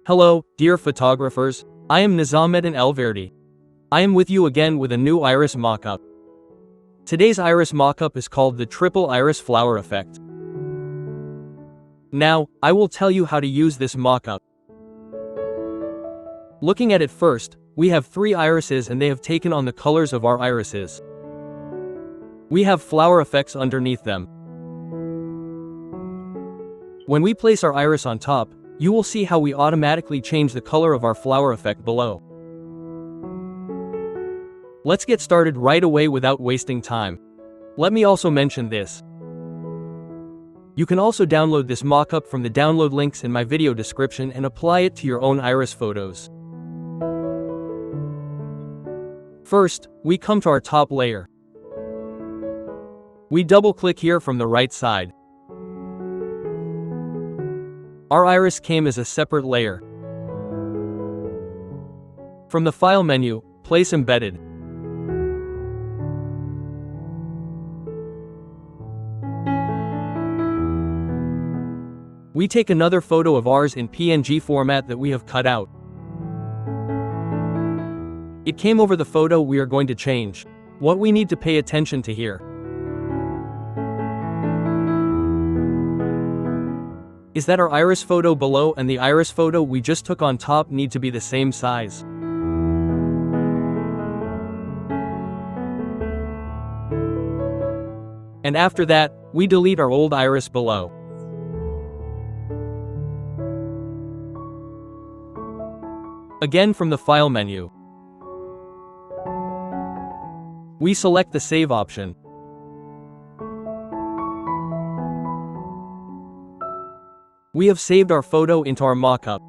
Hello, dear photographers, I am Nizamettin Elverdi. I am with you again with a new iris mockup. Today's iris mockup is called the triple iris flower effect. Now, I will tell you how to use this mockup. Looking at it first, we have 3 irises and they have taken on the colors of our irises. We have flower effects underneath them. When we place our iris on top, you will see how we automatically change the color of our flower effect below. Let's get started right away without wasting time. Let me also mention this. You can also download this mockup from the download links in my video description and apply it to your own iris photos. First, we come to our top layer. We double-click here from the right side. Our iris came as a separate layer. From the File menu, place Embedded. We take another photo of ours in PNG format that we have cut out. It came over the photo we are going to change. What we need to pay attention to here is that our iris photo below and the iris photo we just took on top need to be the same size. And after that, we delete our old iris below. Again from the File menu, we select the Save option. We have saved our photo into our mockup.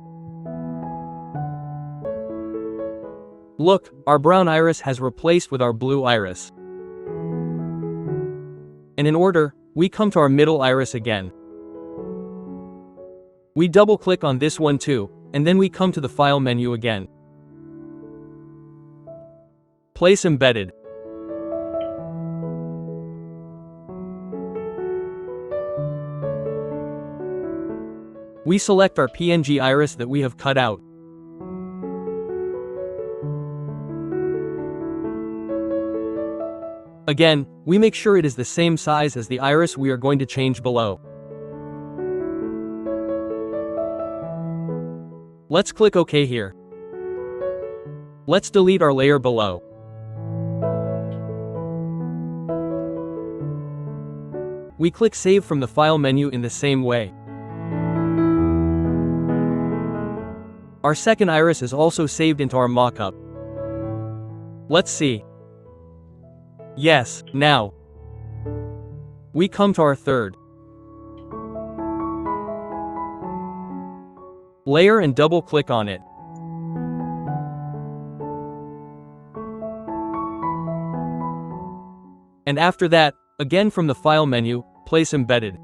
Look, our brown iris has replaced with our blue iris. And in order, we come to our middle iris again. We double-click on this one too, and then we come to the File menu again. Place Embedded. We select our PNG iris that we have cut out. Again, we make sure it is the same size as the iris we are going to change below. Let's click OK here. Let's delete our layer below. We click Save from the File menu in the same way. Our second iris is also saved into our mockup. Let's see. Yes, now we come to our third layer and double-click on it. And after that, again from the File menu, place Embedded.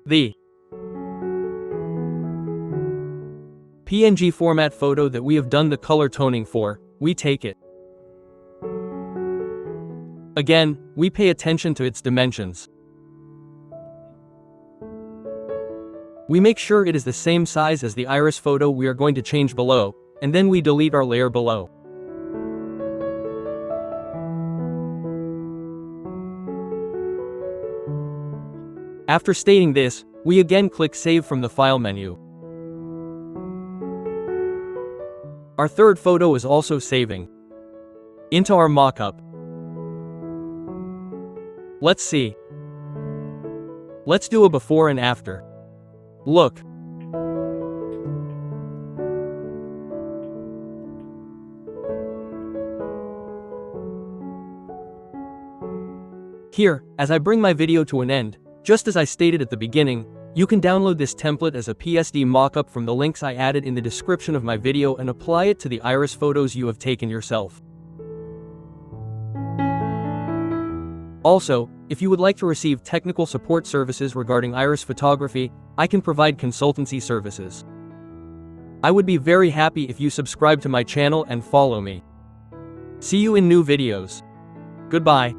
The PNG format photo that we have done the color toning for, we take it. Again, we pay attention to its dimensions. We make sure it is the same size as the iris photo we are going to change below, and then we delete our layer below. After stating this, we again click Save from the File menu. Our third photo is also saving into our mockup. Let's see. Let's do a before and after. Look. Here, as I bring my video to an end, just as I stated at the beginning, you can download this template as a PSD mockup from the links I added in the description of my video and apply it to the iris photos you have taken yourself. Also, if you would like to receive technical support services regarding iris photography, I can provide consultancy services. I would be very happy if you subscribe to my channel and follow me. See you in new videos. Goodbye.